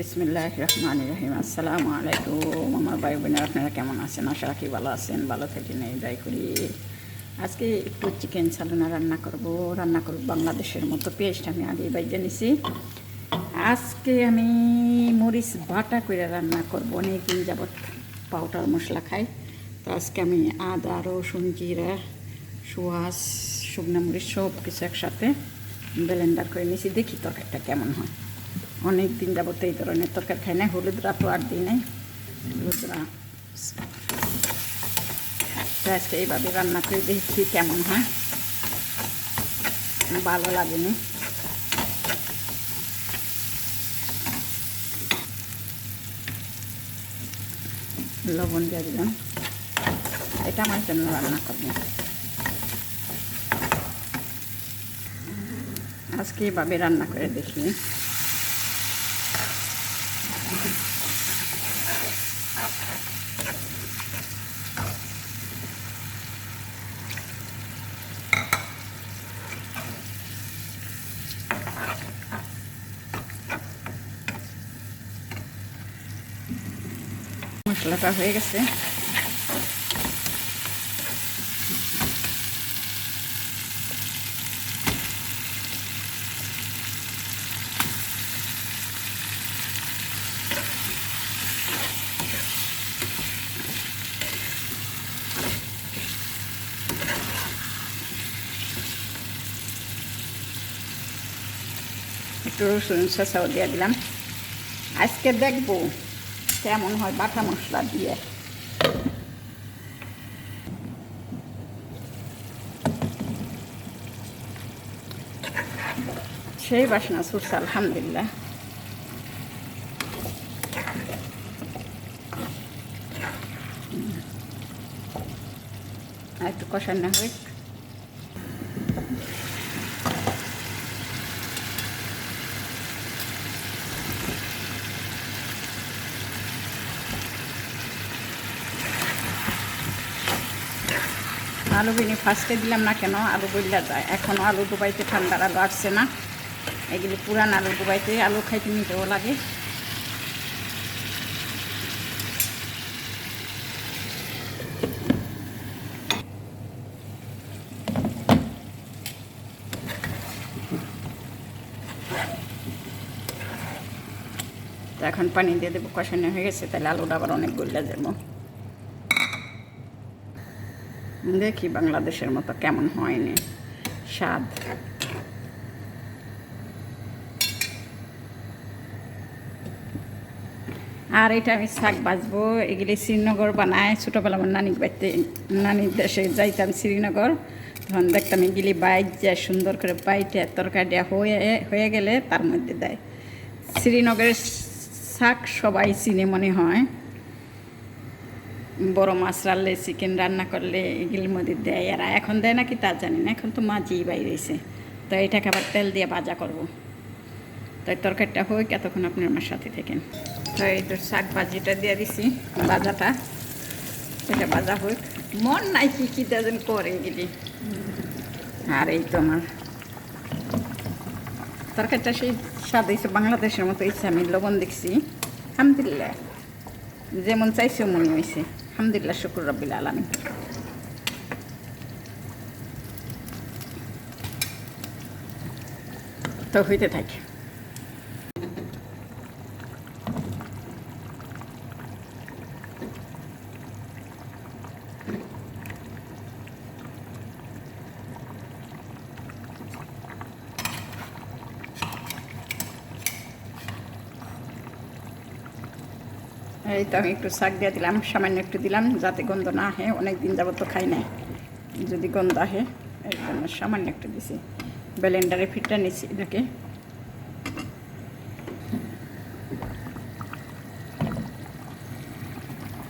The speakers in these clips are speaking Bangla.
বিসমিল্লাহির রহমানির রহিম। আসসালামু আলাইকুম আমার ভাই বোনেরা, আপনারা কেমন আছেন? আশা রাখি ভালো আছেন। ভালো থেকে নেই যাই করি। আজকে একটু চিকেন সালুনা রান্না করব বাংলাদেশের মতো। পেস্ট আমি আগে বাইজে নিছি। আজকে আমি মরিচ বাটা করে রান্না করব। অনেক দিন যাবৎ পাউডার মশলা খাই, তো আজকে আমি আদা, রসুন, জিরা, সোয়াস, শুকনো মরিচ সব কিছু একসাথে ব্লেন্ডার করে নিয়েছি। দেখি তরকারিটা কেমন হয়। অনেক দিন যাবত এই ধরনের তরকারি খাই না। হলুদরা তো আর দিই নাই, হলুদরা আজকে এইভাবে রান্না করে দেখছি কেমন হয়। ভালো লাগেনি। লবণ দিয়ে দিলাম। এটা আমার জন্য রান্না করবো আজকে। এইভাবে রান্না করে দেখি। মশলাটা হয়ে গেছে। একটু রসুন শসাও দিয়ে দিলাম। আজকে দেখবো কেমন হয় বাটা মশলা দিয়ে। সেই বাসনা ছুটছে আলহামদুলিল্লাহ। আর একটু কষানো হোক। আলু বিনি ফার্স্টে দিলাম না কেন, আলু বইলা যায়। এখনও আলু ডুবাইতে ঠান্ডার আলু আসছে না। এগুলি পুরান আলু ডুবাইতে আলু খাইতে নিতেও লাগে। তো এখন পানি দিয়ে দেবো। কষানো হয়ে গেছে, তাহলে আলুটা আবার অনেক গলে যাবো। দেখি বাংলাদেশের মতো কেমন হয়নি স্বাদ। আর এটা আমি শাক বাজবো। এগুলি শ্রীনগর বানায়। ছোটোবেলা আমার নানির দেশে যাইতাম শ্রীনগর, তখন দেখতাম এগুলি বাইট যায় সুন্দর করে। বাইটে তরকারিটা হয়ে গেলে তার মধ্যে দেয়। শ্রীনগরের শাক সবাই চিনে মনে হয়। বড় মাছ রানলে, চিকেন রান্না করলে এগুলির মধ্যে দেয়। এরা এখন দেয় নাকি তা জানি না, এখন তো মাঝিই বাইরেছে। তো এটাকে আবার তেল দিয়ে ভাজা করব। তাই তরকারিটা হোক, এতক্ষণ আপনার আমার সাথে থাকেন। তো এই তো শাক ভাজিটা দিয়ে দিছি, ভাজাটা। এটা ভাজা হোক। মন নাই কি কী যেন করে এগুলি। আর এই তো আমার তরকারিটা সেই স্বাদ হয়েছে বাংলাদেশের মতো হয়েছে। আমি লবণ দেখছি, আলহামদুলিল্লাহ যেমন চাইছে মনে হয়েছে। আলহামদুলিল্লাহ, শুকুর রব্বিল আলামিন। তো হইতে থাকে। এই তো আমি একটু শাক দিয়ে দিলাম, সামান্য একটু দিলাম যাতে গন্ধ না আহে। অনেক দিন যাবত তো খাই না, যদি গন্ধ আহে এই জন্য সামান্য একটু দিছি। ব্লেন্ডারে ফিটটা নিছি এটাকে।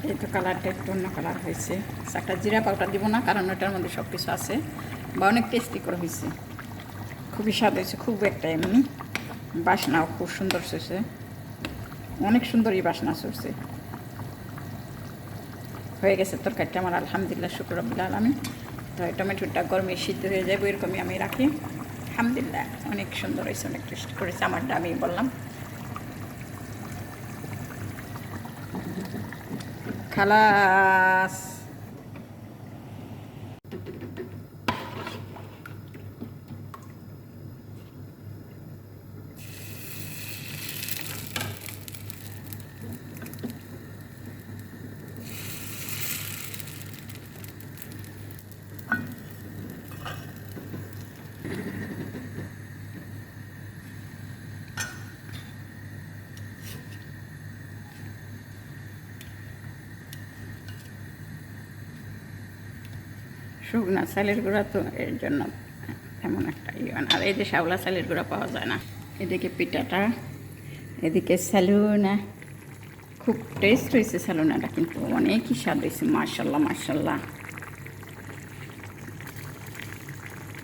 এই তো কালারটা একটু অন্য কালার হয়েছে। শাকটা জিরা পাউডার দিব না, কারণ ওটার মধ্যে সব কিছু আছে। বা অনেক টেস্টি করে হয়েছে, খুবই স্বাদ হয়েছে। খুব একটা এমনি বাসনাও খুব সুন্দর হয়েছে, অনেক সুন্দরই বাসনা চলছে। হয়ে গেছে তরকারিটা আমার, আলহামদুলিল্লাহ, শুকর রব্বিল আলামিন। তো টমেটোটা গরমে সিদ্ধ হয়ে যাবে, এরকমই আমি রাখি। আলহামদুলিল্লাহ অনেক সুন্দর হয়েছে, অনেক টেস্ট করেছে আমারটা, আমি বললাম। খালাস। শুকনা চালের গুঁড়া তো এর জন্য তেমন একটা ইয়ে না। আর এই যে শাওলা চালের গুঁড়া পাওয়া যায় না। এদিকে পিঠাটা, এদিকে স্যালুনা। খুব টেস্ট হয়েছে স্যালুনাটা, কিন্তু অনেকই স্বাদ হয়েছে। মার্শাল্লাহ মার্শাল্লাহ।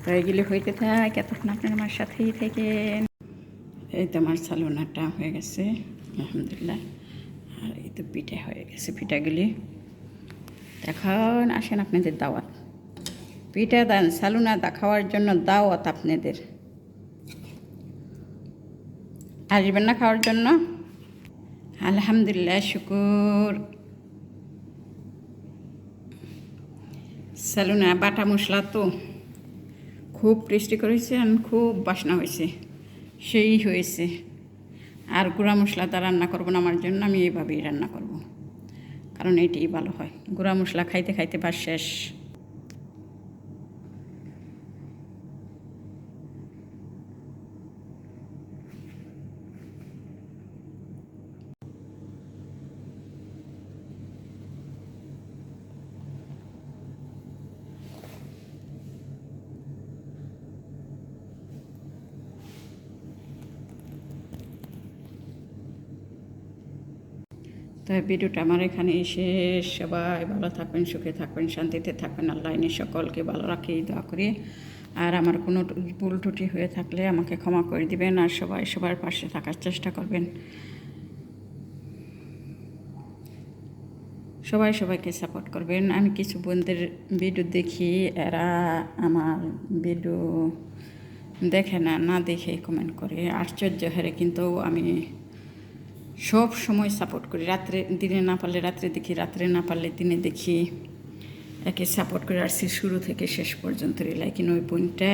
তো এগুলি হইতে থাক, এতক্ষণ আপনার আমার সাথেই থাকেন। এই তো আমার স্যালুনাটা হয়ে গেছে আলহামদুলিল্লাহ। আর এই তো পিঠা হয়ে গেছে। পিঠাগুলি এখন আসেন আপনাদের দাওয়াত। পিঠা দেন স্যালুনা খাওয়ার জন্য দাওয়াত আপনাদের। আসবেন না খাওয়ার জন্য? আলহামদুলিল্লাহ, শুকুর। স্যালুনা বাটা মশলা তো খুব টেস্টি করেছে, আর খুব বাসনা হয়েছে, সেই হয়েছে। আর গুঁড়া মশলাটা রান্না করবো না আমার জন্য, আমি এইভাবেই রান্না করব, কারণ এইটাই ভালো হয়। গুঁড়া মশলা খাইতে খাইতে বাস শেষ। তো ভিডিওটা আমার এখানে শেষ। সবাই ভালো থাকবেন, সুখে থাকবেন, শান্তিতে থাকবেন। আল্লাহ এনে সকলকে ভালো রাখি দোয়া করি। আর আমার কোনো ভুল ত্রুটি হয়ে থাকলে আমাকে ক্ষমা করে দিবেন। আর সবাই সবার পাশে থাকার চেষ্টা করবেন। সবাই সবাইকে সাপোর্ট করবেন। আমি কিছু বোনদের ভিডিও দেখি, এরা আমার ভিডিও দেখে না, না দেখে কমেন্ট করে, আশ্চর্য হারে। কিন্তু আমি সব সময় সাপোর্ট করি। রাত্রে দিনে না পারলে রাত্রে দেখি, রাত্রে না পারলে দিনে দেখি। একে সাপোর্ট করে আসছি শুরু থেকে শেষ পর্যন্ত। লাইকিন ওই বোনটা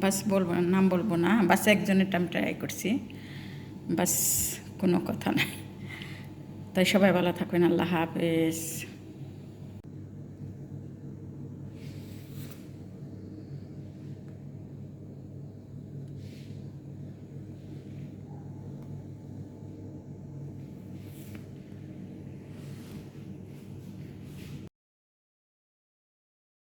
বাস বলবো না, নাম বলবো না, বাস একজনের টাইম ট্রাই করছি, বাস কোনো কথা নাই। তাই সবাই ভালো থাকবেন। আল্লাহ হাফেজ।